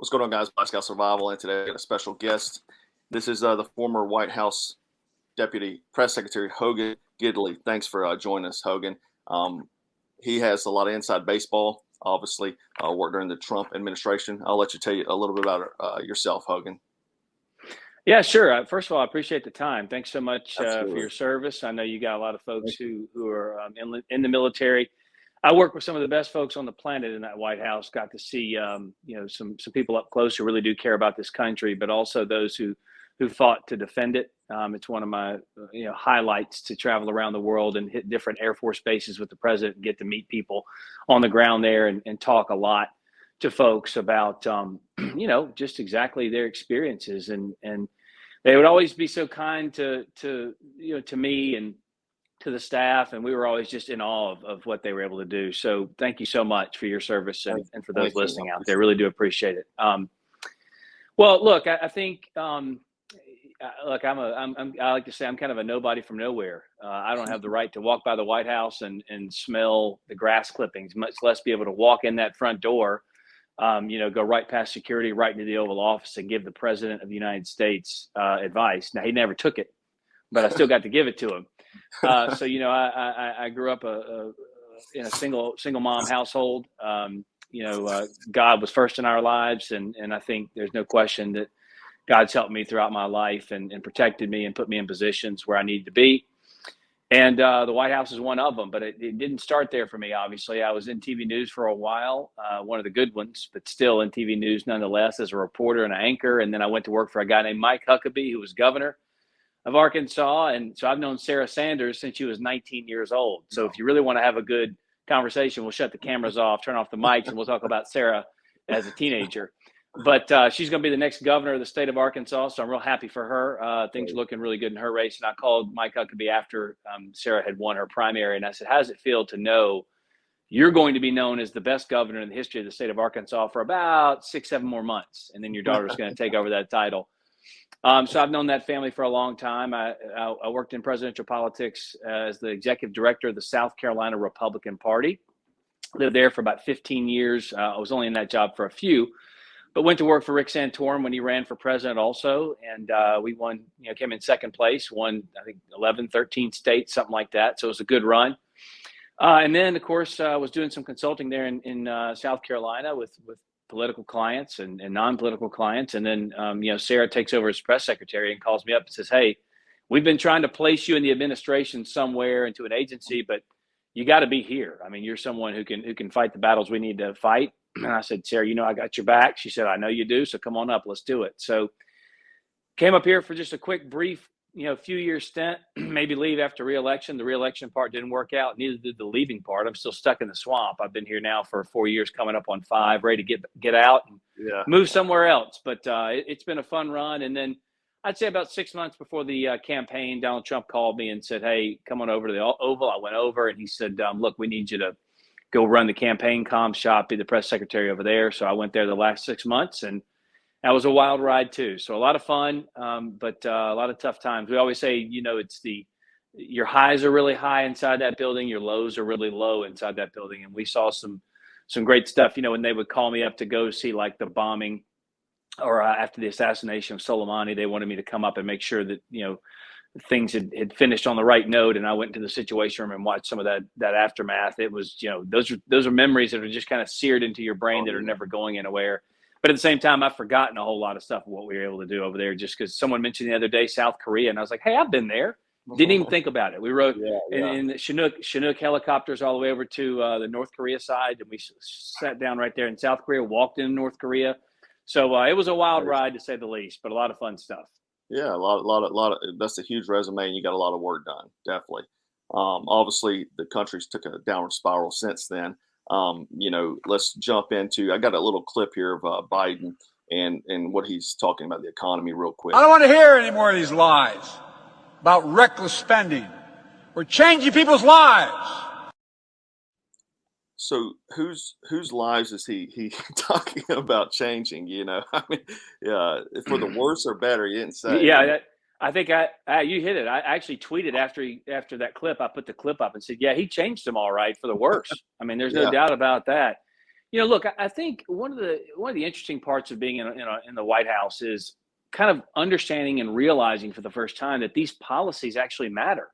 What's going on, guys? Black Scout Survival, and today I got a special guest. This is the former White House Deputy Press Secretary Hogan Gidley. Thanks for joining us, Hogan. He has a lot of inside baseball. Obviously, worked during the Trump administration. I'll let you tell you a little bit about yourself, Hogan. Yeah, sure. First of all, I appreciate the time. Thanks so much for Absolutely. your service. I know you got a lot of folks who are in the military. I work with some of the best folks on the planet in that White House. Got to see some people up close who really do care about this country, but also those who fought to defend it. It's one of my highlights to travel around the world and hit different Air Force bases with the president and get to meet people on the ground there and talk a lot to folks about just exactly their experiences, and they would always be so kind to me and to the staff, and we were always just in awe of what they were able to do. So thank you so much for your service and for those listening out there. Really do appreciate it. Well, look, I think look, I like to say I'm kind of a nobody from nowhere. I don't have the right to walk by the White House and smell the grass clippings, much less be able to walk in that front door, go right past security, right into the Oval Office and give the President of the United States advice. Now, he never took it, but I still got to give it to him. I grew up in a single mom household. God was first in our lives, and I think there's no question that God's helped me throughout my life and protected me and put me in positions where I need to be. And the White House is one of them, but it didn't start there for me. Obviously, I was in TV news for a while, one of the good ones, but still in TV news nonetheless as a reporter and an anchor. And then I went to work for a guy named Mike Huckabee, who was governor of Arkansas. And so I've known Sarah Sanders since she was 19 years old. So if you really want to have a good conversation, we'll shut the cameras off, turn off the mics, and we'll talk about Sarah as a teenager. But she's going to be the next governor of the state of Arkansas, so I'm real happy for her. Things are looking really good in her race. And I called Mike Huckabee after Sarah had won her primary, and I said, how does it feel to know you're going to be known as the best governor in the history of the state of Arkansas for about 6-7 more months, and then your daughter's going to take over that title? So I've known that family for a long time. I worked in presidential politics as the executive director of the South Carolina Republican Party. Lived there for about 15 years. I was only in that job for a few, but went to work for Rick Santorum when he ran for president also. And we won, came in second place, won, I think, 11, 13 states, something like that. So it was a good run. And then, of course, I was doing some consulting there in South Carolina with political clients and non-political clients. And then, Sarah takes over as press secretary and calls me up and says, hey, we've been trying to place you in the administration somewhere into an agency, but you got to be here. I mean, you're someone who can fight the battles we need to fight. And I said, Sarah, I got your back. She said, I know you do. So come on up, let's do it. So came up here for just a quick, brief, few year stint, maybe leave after re-election. The re-election part didn't work out. Neither did the leaving part. I'm still stuck in the swamp. I've been here now for 4 years, coming up on 5, ready to get out and move somewhere else. But it's been a fun run. And then I'd say about 6 months before the campaign, Donald Trump called me and said, hey, come on over to the Oval. I went over and he said, look, we need you to go run the campaign comm shop, be the press secretary over there. So I went there the last 6 months, and that was a wild ride too. So a lot of fun, but a lot of tough times. We always say, it's your highs are really high inside that building. Your lows are really low inside that building. And we saw some great stuff, when they would call me up to go see like the bombing or after the assassination of Soleimani, they wanted me to come up and make sure that, things had finished on the right note. And I went into the Situation Room and watched some of that aftermath. It was, those are memories that are just kind of seared into your brain that are never going anywhere. But at the same time, I've forgotten a whole lot of stuff of what we were able to do over there, just because someone mentioned the other day, South Korea. And I was like, hey, I've been there. Didn't even think about it. We rode in the Chinook helicopters all the way over to the North Korea side. And we sat down right there in South Korea, walked in North Korea. So it was a wild ride, to say the least, but a lot of fun stuff. Yeah, a lot of. That's a huge resume, and you got a lot of work done. Definitely. Obviously, the country's took a downward spiral since then. Let's jump into. I got a little clip here of Biden and what he's talking about the economy real quick. I don't want to hear any more of these lies about reckless spending. We're changing people's lives. So whose lives is he talking about changing? I mean, for the worse or better? You didn't say. Yeah, I think you hit it. I actually tweeted after that clip. I put the clip up and said, yeah, he changed them all right for the worse. I mean, there's no doubt about that. Look, I think one of the interesting parts of being in the White House is kind of understanding and realizing for the first time that these policies actually matter.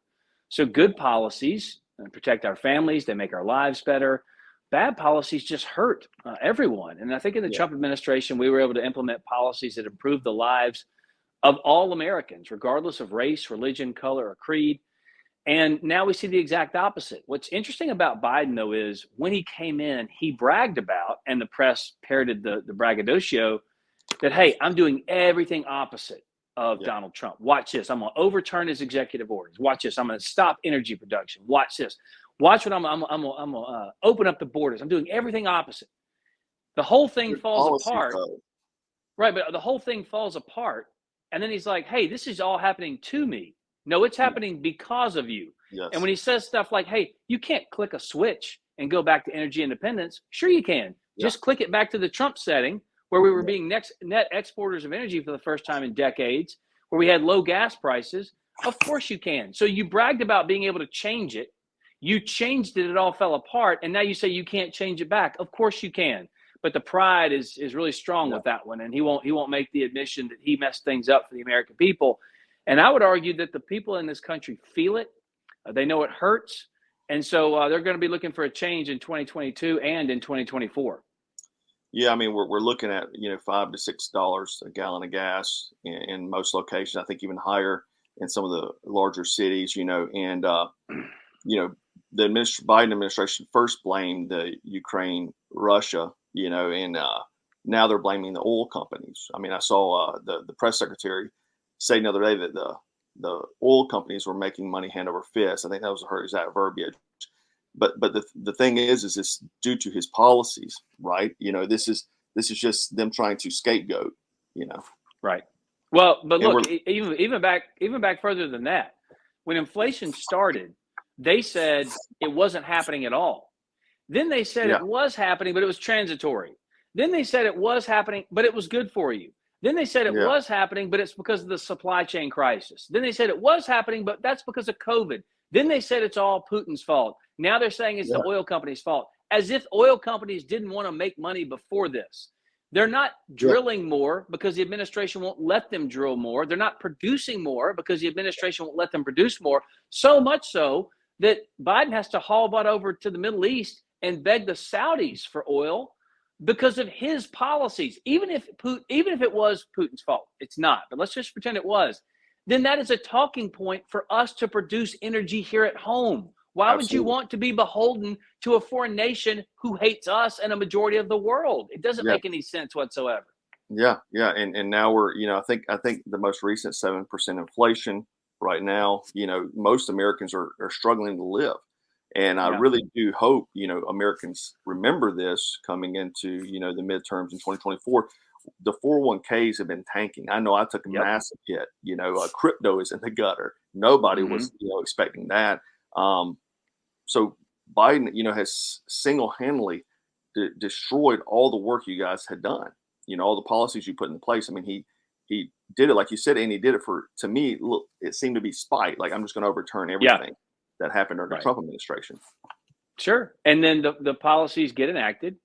So good policies protect our families, they make our lives better. Bad policies just hurt everyone. And I think in the Trump administration, we were able to implement policies that improved the lives of all Americans, regardless of race, religion, color, or creed. And now we see the exact opposite. What's interesting about Biden, though, is when he came in, he bragged about, and the press parroted the braggadocio, that, hey, I'm doing everything opposite of Donald Trump. Watch this. I'm going to overturn his executive orders. Watch this. I'm going to stop energy production. Watch this. Watch what I'm going to open up the borders. I'm doing everything opposite. The whole thing falls apart. Right, but the whole thing falls apart. And then he's like, hey, this is all happening to me. No, it's happening because of you. Yes. And when he says stuff like, hey, you can't click a switch and go back to energy independence. Sure you can. Just click it back to the Trump setting where we were being net exporters of energy for the first time in decades, where we had low gas prices. Of course you can. So you bragged about being able to change it. You changed it. It all fell apart. And now you say you can't change it back. Of course you can. But the pride is really strong with that one. And he won't make the admission that he messed things up for the American people. And I would argue that the people in this country feel it. They know it hurts. And so they're going to be looking for a change in 2022 and in 2024. Yeah, I mean, we're looking at, $5 to $6 a gallon of gas in most locations. I think even higher in some of the larger cities, and, the Biden administration first blamed the Ukraine, Russia, and now they're blaming the oil companies. I mean, I saw the press secretary say the other day that the oil companies were making money hand over fist. I think that was her exact verbiage. But the thing is it's due to his policies, right? This is just them trying to scapegoat, Right. Well, but look, even back further than that, when inflation started, they said it wasn't happening at all. Then they said it was happening, but it was transitory. Then they said it was happening, but it was good for you. Then they said it was happening, but it's because of the supply chain crisis. Then they said it was happening, but that's because of COVID. Then they said it's all Putin's fault. Now they're saying it's the oil company's fault, as if oil companies didn't want to make money before this. They're not drilling more because the administration won't let them drill more. They're not producing more because the administration won't let them produce more. So much so that Biden has to haul butt over to the Middle East and beg the Saudis for oil because of his policies. Even if it was Putin's fault, it's not. But let's just pretend it was. Then that is a talking point for us to produce energy here at home. Why would you want to be beholden to a foreign nation who hates us and a majority of the world? It doesn't make any sense whatsoever. Yeah. And now we're, I think the most recent 7% inflation right now, most Americans are struggling to live. And I really do hope, Americans remember this coming into, the midterms in 2024. The 401ks have been tanking. I know I took a massive hit. Crypto is in the gutter. Nobody was, expecting that. So Biden, has single-handedly destroyed all the work you guys had done. All the policies you put in place. I mean, he did it like you said, and he did it to me. Look, it seemed to be spite. Like, I'm just going to overturn everything that happened during the Trump administration. Sure. And then the policies get enacted.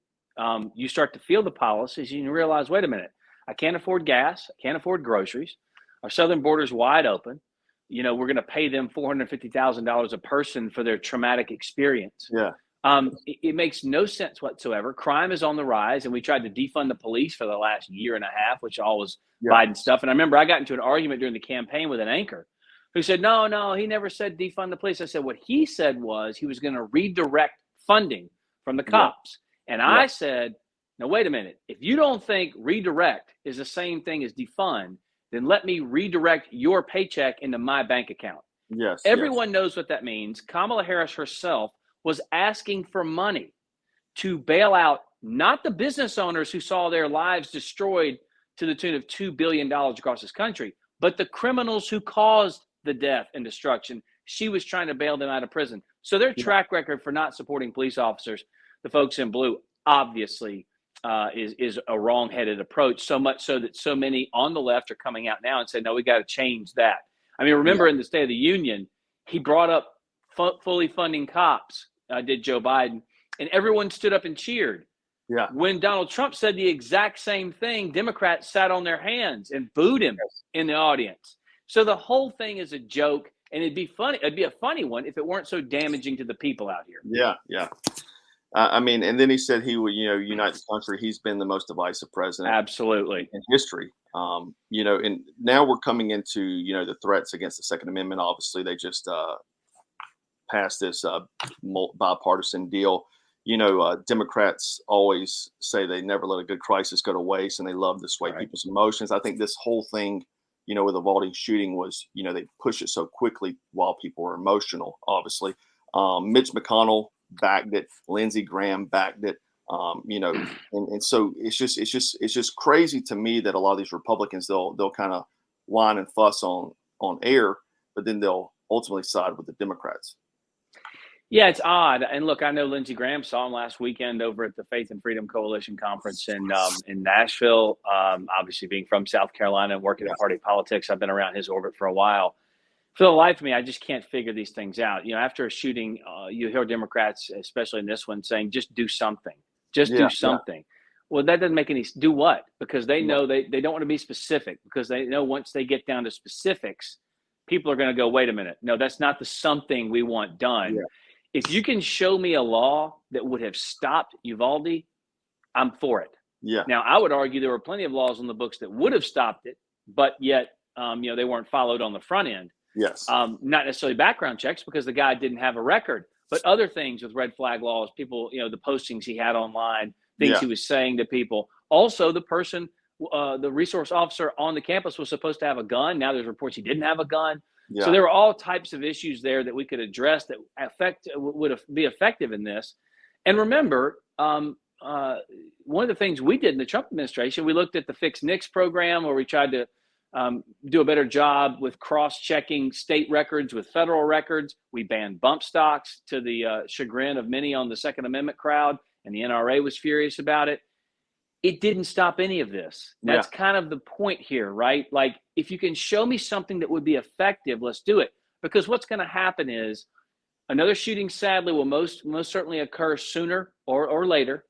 You start to feel the policies and you realize, wait a minute, I can't afford gas. I can't afford groceries. Our southern border's wide open. We're going to pay them $450,000 a person for their traumatic experience. Yeah. It makes no sense whatsoever. Crime is on the rise, and we tried to defund the police for the last year and a half, which all was Biden stuff. And I remember I got into an argument during the campaign with an anchor who said, no, he never said defund the police. I said, what he said was he was going to redirect funding from the cops. And I said, now, wait a minute. If you don't think redirect is the same thing as defund, then let me redirect your paycheck into my bank account. Yes. Everyone knows what that means. Kamala Harris herself was asking for money to bail out not the business owners who saw their lives destroyed to the tune of $2 billion across this country, but the criminals who caused the death and destruction. She was trying to bail them out of prison. So their track record for not supporting police officers, the folks in blue, obviously is a wrong-headed approach, so much so that so many on the left are coming out now and saying, no, we got to change that. I mean, remember in the State of the Union, he brought up fully funding cops, did Joe Biden, and everyone stood up and cheered. Yeah. When Donald Trump said the exact same thing, Democrats sat on their hands and booed him in the audience. So the whole thing is a joke, and it'd be funny. It'd be a funny one if it weren't so damaging to the people out here. Yeah. Yeah. I mean, and then he said he would, unite the country. He's been the most divisive president Absolutely. in history. And now we're coming into, the threats against the Second Amendment. Obviously, they just passed this bipartisan deal. Democrats always say they never let a good crisis go to waste, and they love to sway people's emotions. I think this whole thing, with the Uvalde shooting was, they push it so quickly while people were emotional, obviously. Mitch McConnell backed it. Lindsey Graham backed it. And so it's just crazy to me that a lot of these Republicans, they'll kind of whine and fuss on air, but then they'll ultimately side with the Democrats. Yeah, it's odd. And look, I know Lindsey Graham saw him last weekend over at the Faith and Freedom Coalition conference in Nashville. Obviously, being from South Carolina and working in party politics, I've been around his orbit for a while. For the life of me, I just can't figure these things out. After a shooting, you hear Democrats, especially in this one, saying, just do something. Just do something. Well, that doesn't make any – do what? Because they know they don't want to be specific, because they know once they get down to specifics, people are going to go, wait a minute. No, that's not the something we want done. Yeah. If you can show me a law that would have stopped Uvalde, I'm for it. Yeah. Now, I would argue there were plenty of laws on the books that would have stopped it, but yet, they weren't followed on the front end. Yes. Not necessarily background checks, because the guy didn't have a record, but other things with red flag laws, people, the postings he had online, things he was saying to people. Also, the person, the resource officer on the campus was supposed to have a gun. Now there's reports he didn't have a gun. Yeah. So there were all types of issues there that we could address that would be effective in this. And remember, one of the things we did in the Trump administration, we looked at the Fix NICS program, where we tried to do a better job with cross-checking state records with federal records. We banned bump stocks, to the chagrin of many on the Second Amendment crowd, and the NRA was furious about it. It didn't stop any of this. That's kind of the point here, right? Like, if you can show me something that would be effective, let's do it. Because what's going to happen is another shooting, sadly, will most certainly occur sooner or later.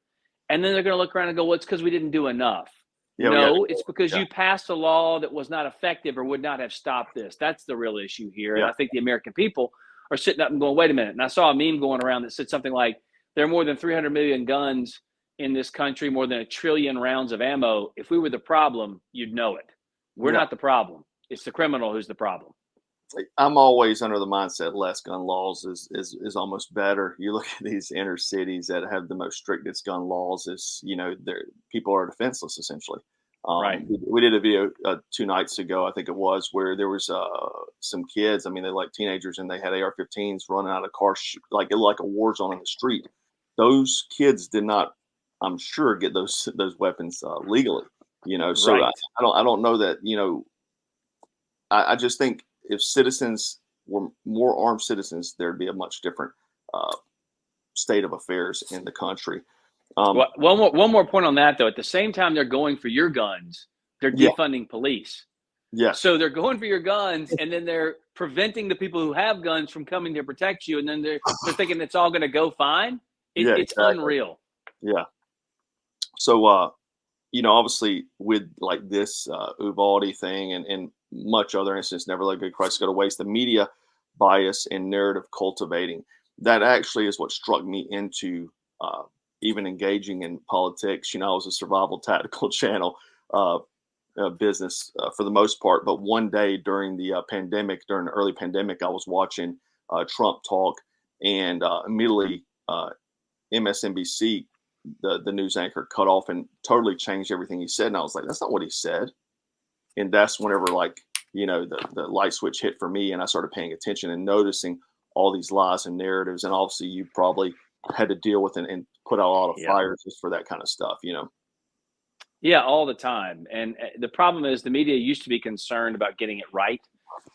And then they're going to look around and go, well, it's because we didn't do enough. No, it's because you passed a law that was not effective or would not have stopped this. That's the real issue here. And I think the American people are sitting up and going, wait a minute. And I saw a meme going around that said something like, there are more than 300 million guns in this country, more than 1 trillion rounds of ammo. If we were the problem, you'd know it. We're not the problem. It's the criminal who's the problem. I'm always under the mindset less gun laws is almost better. You look at these inner cities that have the most strictest gun laws, people are defenseless, essentially. Right. We did a video 2 nights ago, I think it was, where there was some kids. I mean, they're like teenagers, and they had AR-15s running out of cars, like a war zone in the street. Those kids did not, I'm sure, get those weapons legally. So right. I don't know that. I just think if citizens were more armed citizens, there'd be a much different state of affairs in the country. One more point on that, though. At the same time they're going for your guns, they're defunding police. Yeah. So they're going for your guns, and then they're preventing the people who have guns from coming to protect you, and then they're thinking it's all going to go fine. It's exactly. Unreal. Yeah. So, obviously with like this Uvalde thing and much other instances, never let a good crisis go to waste, the media bias and narrative cultivating, that actually is what struck me into even engaging in politics. I was a survival tactical channel business for the most part. But one day during the early pandemic, I was watching Trump talk, and immediately MSNBC, the news anchor, cut off and totally changed everything he said. And I was like, that's not what he said. And that's whenever the light switch hit for me, and I started paying attention and noticing all these lies and narratives. And obviously you probably had to deal with and put out a lot of fires just for that kind of stuff, Yeah, all the time. And the problem is the media used to be concerned about getting it right.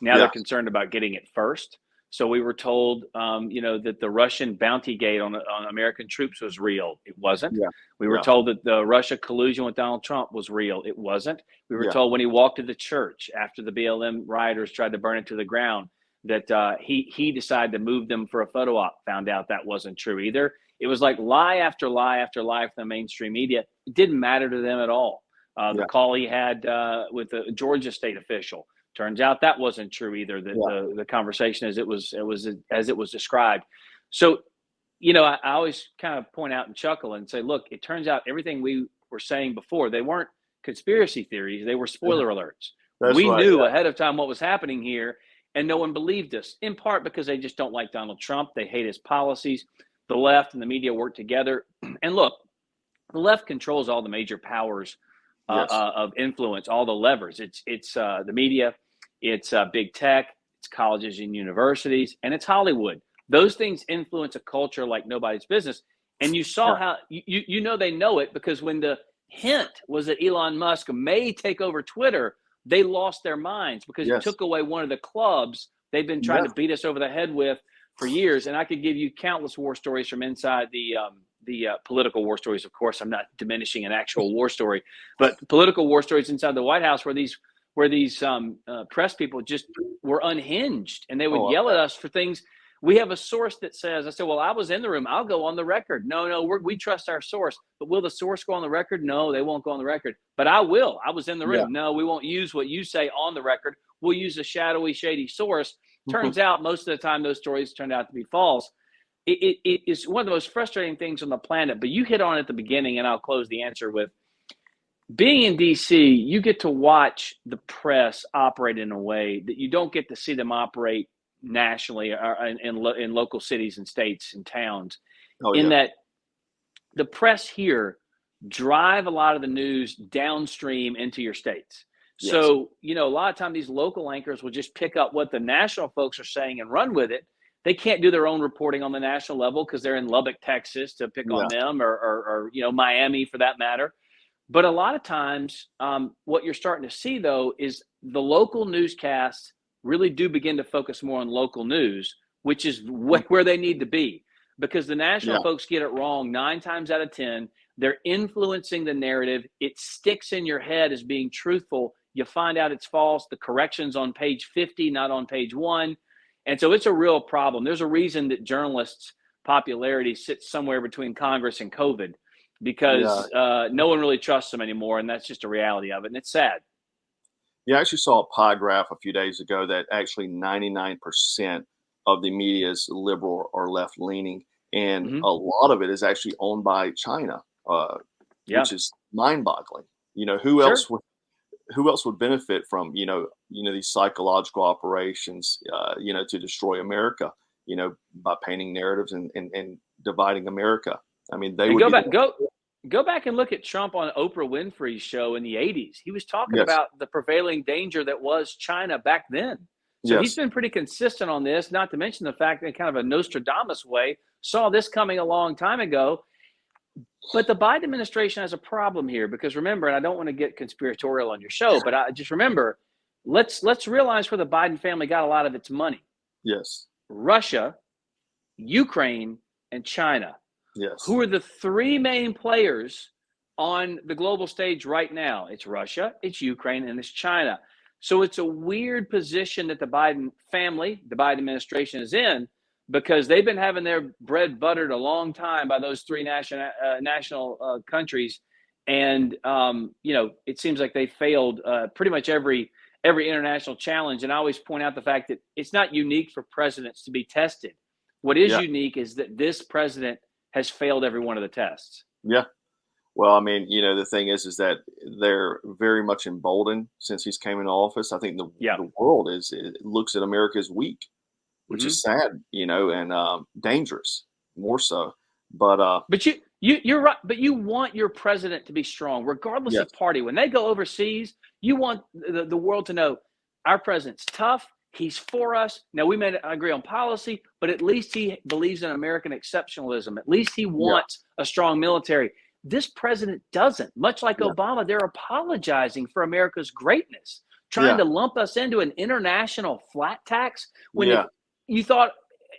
Now they're concerned about getting it first. So we were told, that the Russian bounty gate on American troops was real. It wasn't. Yeah. We were told that the Russia collusion with Donald Trump was real. It wasn't. We were told when he walked to the church after the BLM rioters tried to burn it to the ground that he decided to move them for a photo op. Found out that wasn't true either. It was like lie after lie after lie from the mainstream media. It didn't matter to them at all. The call he had with the Georgia state official, turns out that wasn't true either. The conversation as it was described. So, I always kind of point out and chuckle and say, look, it turns out everything we were saying before, they weren't conspiracy theories. They were spoiler alerts. We knew ahead of time what was happening here, and no one believed us, in part because they just don't like Donald Trump. They hate his policies. The left and the media work together. And look, the left controls all the major powers of influence, all the levers. It's the media, it's big tech, it's colleges and universities, and it's Hollywood. Those things influence a culture like nobody's business. And you saw how they know it, because when the hint was that Elon Musk may take over Twitter, they lost their minds, because it took away one of the clubs they've been trying to beat us over the head with for years. And I could give you countless war stories from inside the political war stories. Of course, I'm not diminishing an actual war story, but political war stories inside the White House where these press people just were unhinged, and they would yell at us for things. We have a source that says, I said, well, I was in the room. I'll go on the record. No, we trust our source. But will the source go on the record? No, they won't go on the record. But I will. I was in the room. Yeah. No, we won't use what you say on the record. We'll use a shadowy, shady source. Turns out most of the time those stories turned out to be false. It is one of the most frustrating things on the planet. But you hit on it at the beginning, and I'll close the answer with, being in D.C., you get to watch the press operate in a way that you don't get to see them operate nationally or in local cities and states and towns, that the press here drive a lot of the news downstream into your states. Yes. So, a lot of time these local anchors will just pick up what the national folks are saying and run with it. They can't do their own reporting on the national level because they're in Lubbock, Texas, to pick on them, or Miami for that matter. But a lot of times what you're starting to see, though, is the local newscasts really do begin to focus more on local news, which is where they need to be, because the national folks get it wrong 9 times out of 10. They're influencing the narrative. It sticks in your head as being truthful. You find out it's false. The correction's on page 50, not on page 1. And so it's a real problem. There's a reason that journalists' popularity sits somewhere between Congress and COVID, because no one really trusts them anymore. And that's just a reality of it. And it's sad. Yeah, I actually saw a pie graph a few days ago that actually 99% of the media is liberal or left leaning. And a lot of it is actually owned by China, which is mind boggling. Who else would benefit from, these psychological operations, to destroy America, by painting narratives and dividing America. I mean, they would Go back and look at Trump on Oprah Winfrey's show in the 80s. He was talking about the prevailing danger that was China back then. So he's been pretty consistent on this, not to mention the fact that in kind of a Nostradamus way, saw this coming a long time ago. But the Biden administration has a problem here, because remember, and I don't want to get conspiratorial on your show, but I just remember, let's realize where the Biden family got a lot of its money. Yes. Russia, Ukraine, and China. Yes. Who are the 3 main players on the global stage right now? It's Russia, it's Ukraine, and it's China. So it's a weird position that the Biden family, the Biden administration is in, because they've been having their bread buttered a long time by those 3 national countries. And, it seems like they failed pretty much every international challenge. And I always point out the fact that it's not unique for presidents to be tested. What is unique is that this president has failed every one of the tests. Yeah. Well, I mean, the thing is that they're very much emboldened since he's came into office. I think the world looks at America as weak, which is sad, and dangerous more so. But you're right. But you want your president to be strong, regardless of party. When they go overseas, you want the world to know our president's tough. He's for us. Now, we may agree on policy, but at least he believes in American exceptionalism. At least he wants a strong military. This president doesn't. Much like Obama, they're apologizing for America's greatness, trying to lump us into an international flat tax. When if you thought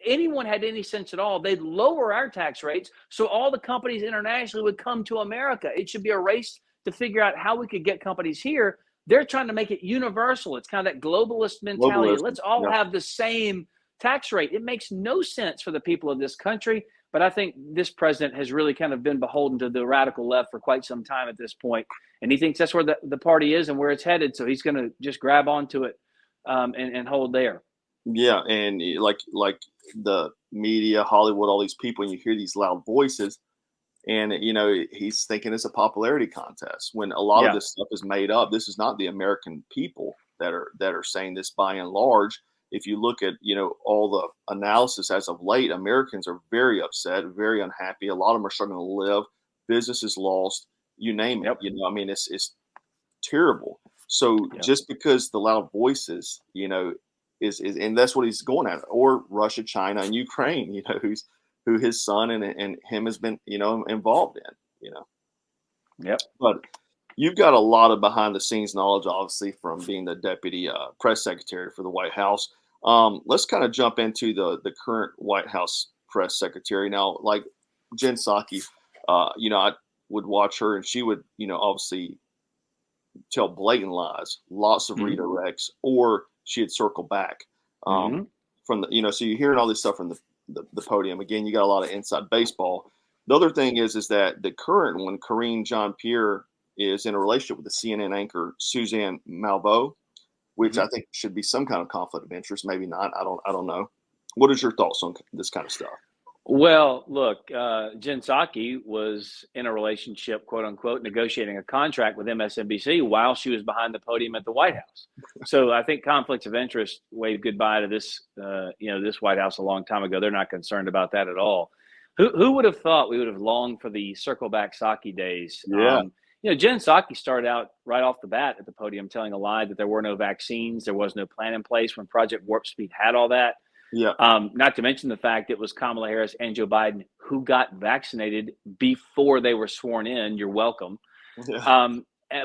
anyone had any sense at all, they'd lower our tax rates so all the companies internationally would come to America. It should be a race to figure out how we could get companies here. They're trying to make it universal. It's kind of that globalist mentality. Let's all have the same tax rate. It makes no sense for the people of this country. But I think this president has really kind of been beholden to the radical left for quite some time at this point, and he thinks that's where the party is and where it's headed. So he's going to just grab onto it and hold there. Yeah, and like the media, Hollywood, all these people, and you hear these loud voices, and he's thinking it's a popularity contest when a lot of this stuff is made up. This is not the American people that are saying this by and large. If you look at all the analysis as of late, Americans are very upset, very unhappy. A lot of them are struggling to live. Businesses lost. You name it. I mean, it's terrible. So just because the loud voices, is and that's what he's going at, or Russia, China, and Ukraine, who his son and him has been, involved in, Yep. But you've got a lot of behind the scenes knowledge, obviously, from being the deputy press secretary for the White House. Let's kind of jump into the current White House press secretary now. Like Jen Psaki, I would watch her, and she would, obviously tell blatant lies, lots of redirects, or she'd circle back from the, so you're hearing all this stuff from the podium. Again, you got a lot of inside baseball. The other thing is that the current one, Karine Jean-Pierre, is in a relationship with the CNN anchor Suzanne Malveaux, which I think should be some kind of conflict of interest. Maybe not. I don't know. What is your thoughts on this kind of stuff? Well, look, Jen Psaki was in a relationship, quote unquote, negotiating a contract with MSNBC while she was behind the podium at the White House. So I think conflicts of interest waved goodbye to this, this White House a long time ago. They're not concerned about that at all. Who would have thought we would have longed for the circle back Psaki days? Yeah. Jen Psaki started out right off the bat at the podium telling a lie that there were no vaccines, there was no plan in place when Project Warp Speed had all that. Yeah. Not to mention the fact it was Kamala Harris and Joe Biden who got vaccinated before they were sworn in. You're welcome. Yeah.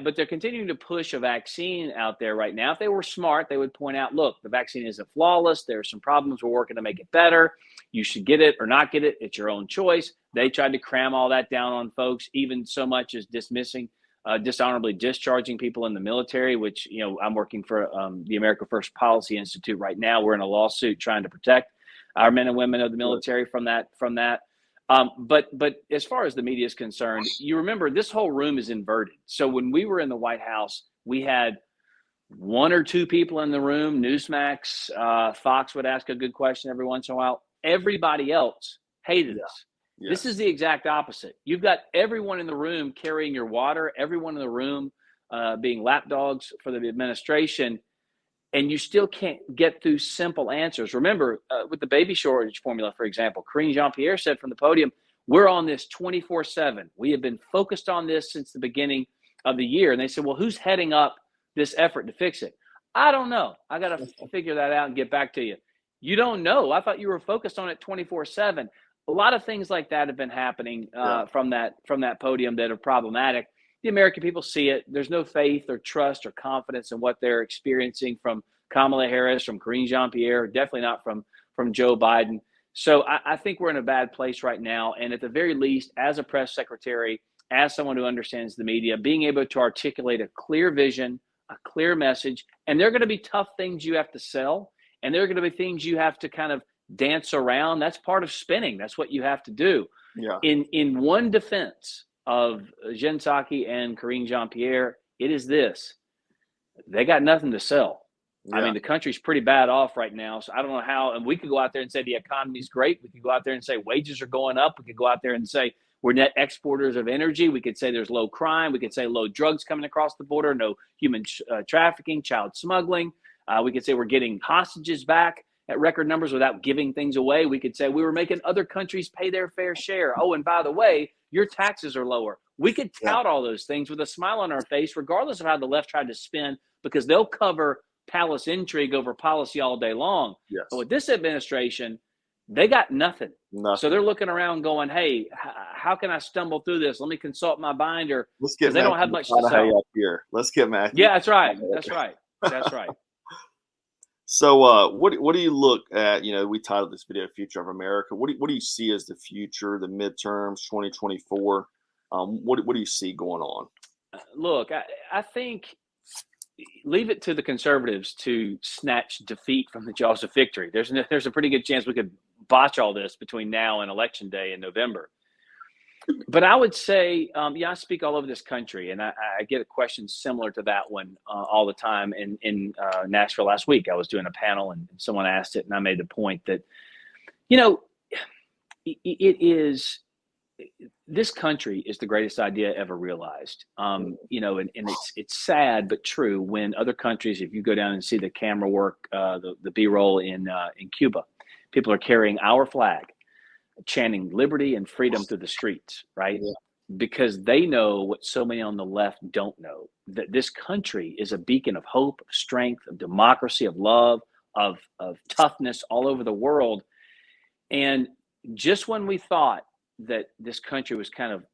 But they're continuing to push a vaccine out there right now. If they were smart, they would point out, look, the vaccine isn't flawless. There are some problems. We're working to make it better. You should get it or not get it. It's your own choice. They tried to cram all that down on folks, even so much as dishonorably discharging people in the military, which, I'm working for the America First Policy Institute right now. We're in a lawsuit trying to protect our men and women of the military from that. But as far as the media is concerned, you remember this whole room is inverted. So when we were in the White House, we had one or two people in the room. Newsmax, Fox would ask a good question every once in a while. Everybody else hated us. Yeah. This is the exact opposite. You've got everyone in the room carrying your water, everyone in the room being lapdogs for the administration, and you still can't get through simple answers. Remember, with the baby shortage formula, for example, Karine Jean-Pierre said from the podium, we're on this 24/7. We have been focused on this since the beginning of the year. And they said, well, who's heading up this effort to fix it? I don't know. I got to figure that out and get back to you. You don't know. I thought you were focused on it 24/7. A lot of things like that have been happening from that podium that are problematic. The American people see it. There's no faith or trust or confidence in what they're experiencing from Kamala Harris, from Karine Jean-Pierre, definitely not from Joe Biden. So I think we're in a bad place right now. And at the very least, as a press secretary, as someone who understands the media, being able to articulate a clear vision, a clear message, and there are going to be tough things you have to sell, and there are going to be things you have to kind of dance around. That's part of spinning. That's what you have to do. Yeah. In one defense of Jen Psaki and Karine Jean-Pierre, it is this: they got nothing to sell. Yeah. I mean, the country's pretty bad off right now. So I don't know how, and we could go out there and say the economy's great. We could go out there and say wages are going up. We could go out there and say we're net exporters of energy. We could say there's low crime. We could say low drugs coming across the border, no human trafficking, child smuggling. We could say we're getting hostages back at record numbers without giving things away. We could say we were making other countries pay their fair share. Oh, and by the way, your taxes are lower. We could tout all those things with a smile on our face, regardless of how the left tried to spin, because they'll cover palace intrigue over policy all day long. Yes. But with this administration, they got nothing. So they're looking around going, hey, how can I stumble through this? Let me consult my binder. Let's get they don't have much to say up here. Let's get Matthew. Yeah, that's right. That's right. That's right. So what do you look at? We titled this video "Future of America." What do you see as the future, the midterms, 2024? What do you see going on? Look, I think leave it to the conservatives to snatch defeat from the jaws of victory. There's a pretty good chance we could botch all this between now and Election Day in November. But I would say, I speak all over this country, and I get a question similar to that one all the time. In Nashville last week, I was doing a panel, and someone asked it, and I made the point that, this country is the greatest idea ever realized. And it's sad but true when other countries, if you go down and see the camera work, the B-roll in Cuba, people are carrying our flag, chanting liberty and freedom through the streets, right? Yeah. Because they know what so many on the left don't know, that this country is a beacon of hope, of strength, of democracy, of love, of toughness all over the world. And just when we thought that this country was kind of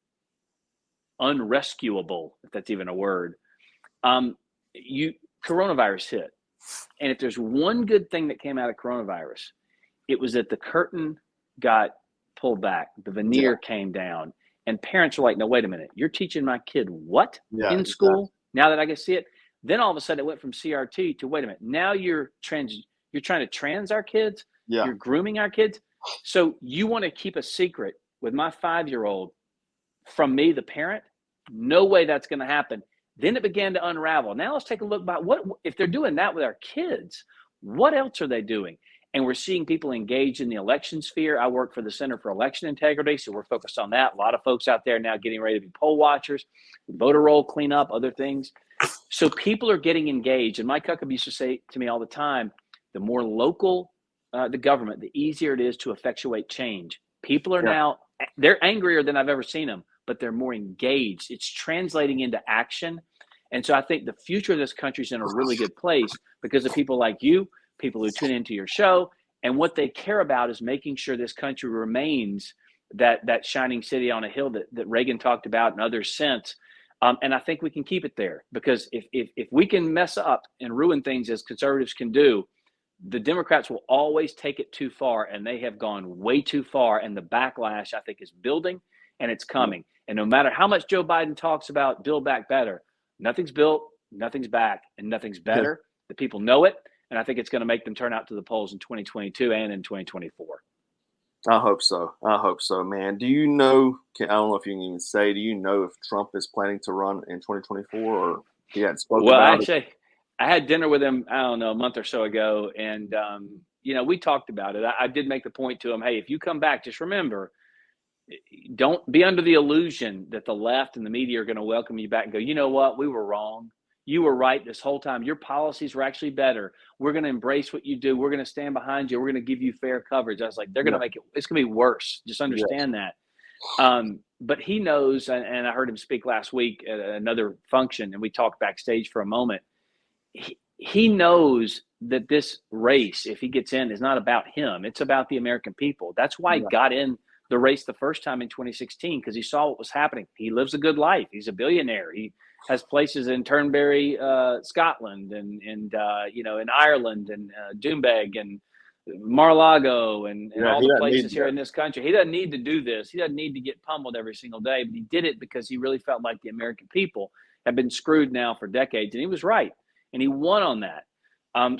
unrescuable, if that's even a word, coronavirus hit. And if there's one good thing that came out of coronavirus, it was that the curtain got pulled back, the veneer came down, and parents were like, no, wait a minute, you're teaching my kid what in school? Now that I can see it? Then all of a sudden it went from CRT to, wait a minute, now you're trying to trans our kids? Yeah. You're grooming our kids? So you want to keep a secret with my 5-year-old from me, the parent? No way that's going to happen. Then it began to unravel. Now let's take a look about what, if they're doing that with our kids, what else are they doing? And we're seeing people engaged in the election sphere. I work for the Center for Election Integrity, so we're focused on that. A lot of folks out there now getting ready to be poll watchers, voter roll cleanup, other things. So people are getting engaged. And Mike Huckabee used to say to me all the time, the more local the government, the easier it is to effectuate change. People are now, they're angrier than I've ever seen them, but they're more engaged. It's translating into action. And so I think the future of this country is in a really good place because of people like you, people who tune into your show, and what they care about is making sure this country remains that shining city on a hill that Reagan talked about and others since. And I think we can keep it there, because if we can mess up and ruin things as conservatives can do, the Democrats will always take it too far, and they have gone way too far. And the backlash, I think, is building, and it's coming. And no matter how much Joe Biden talks about Build Back Better, nothing's built, nothing's back, and nothing's better. The people know it. And I think it's going to make them turn out to the polls in 2022 and in 2024. I hope so. I hope so, man. Do you know, I don't know if you can even say, do you know if Trump is planning to run in 2024, or he hadn't spoken about it? Well, actually, I had dinner with him, I don't know, a month or so ago. And, we talked about it. I did make the point to him, hey, if you come back, just remember, don't be under the illusion that the left and the media are going to welcome you back and go, you know what, we were wrong. You were right this whole time. Your policies were actually better. We're going to embrace what you do. We're going to stand behind you. We're going to give you fair coverage. I was like, they're going to make it, it's going to be worse. Just understand that. But he knows, and I heard him speak last week at another function, and we talked backstage for a moment. He knows that this race, if he gets in, is not about him. It's about the American people. That's why he got in the race the first time in 2016, because he saw what was happening. He lives a good life. He's a billionaire. He has places in Turnberry, Scotland, and in Ireland, and Doonbeg, and Mar-a-Lago, and all the places here in this country. He doesn't need to do this. He doesn't need to get pummeled every single day, but he did it because he really felt like the American people have been screwed now for decades, and he was right, and he won on that.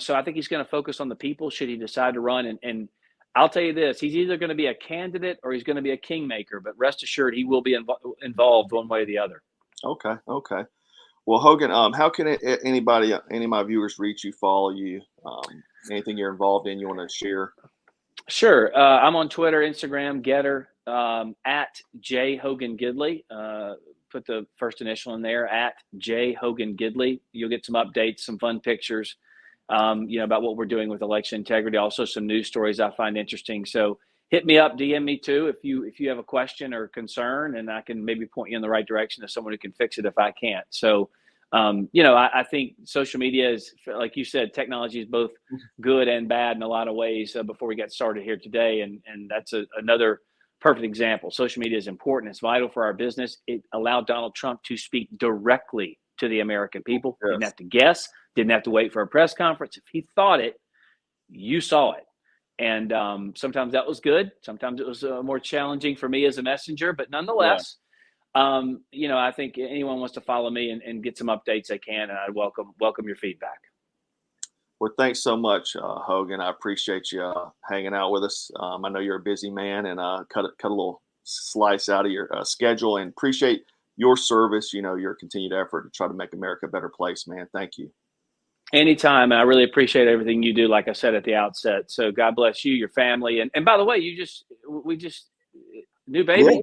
So I think he's going to focus on the people should he decide to run, and I'll tell you this, he's either going to be a candidate or he's going to be a kingmaker, but rest assured he will be involved one way or the other. Okay. Well, Hogan, how can any of my viewers reach you, follow you, anything you're involved in you want to share? Sure. I'm on Twitter, Instagram, Getter, at J Hogan Gidley. Put the first initial in there, at J Hogan Gidley. You'll get some updates, some fun pictures, about what we're doing with election integrity. Also some news stories I find interesting. So hit me up, DM me too, if you have a question or concern, and I can maybe point you in the right direction to someone who can fix it if I can't. So, I think social media is, like you said, technology is both good and bad in a lot of ways before we get started here today. And that's another perfect example. Social media is important. It's vital for our business. It allowed Donald Trump to speak directly to the American people. Yes. Didn't have to guess, didn't have to wait for a press conference. If he thought it, you saw it. And sometimes that was good. Sometimes it was more challenging for me as a messenger, but nonetheless, I think anyone wants to follow me and get some updates, they can, and I'd welcome your feedback. Well, thanks so much, Hogan. I appreciate you hanging out with us. I know you're a busy man, and cut a little slice out of your schedule, and appreciate your service. You know, your continued effort to try to make America a better place, man. Thank you. Anytime. And I really appreciate everything you do, like I said at the outset. So God bless you, your family. And by the way, we just, new Yeah. baby?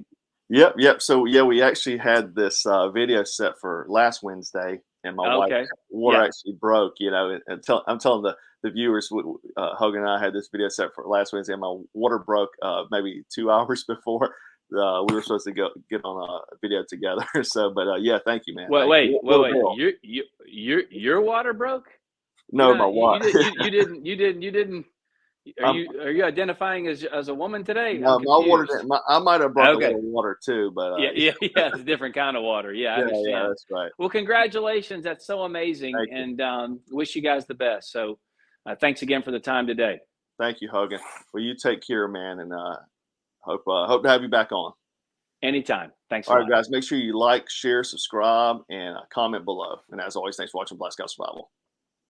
Yep. So yeah, we actually had this video set for last Wednesday, and my wife's Okay. water Yeah. actually broke. You know, and I'm telling the viewers, Hogan and I had this video set for last Wednesday, and my water broke maybe 2 hours before we were supposed to get on a video together. So, but yeah, thank you, man. Thank you. Wait. Your water broke? You're No, my not, wife. you didn't. Are you identifying as a woman today? I'm No, my water confused. I might have brought a Okay. little water too, but Yeah. It's a different kind of water. Yeah, I yeah, understand. that's right. Well, congratulations. That's so amazing. Thank you. And wish you guys the best. So thanks again for the time today. Thank you, Hogan. Well, you take care, man, and hope to have you back on. Anytime. Thanks a All lot. right, guys, make sure you like, share, subscribe, and comment below. And as always, thanks for watching Black Scout Survival.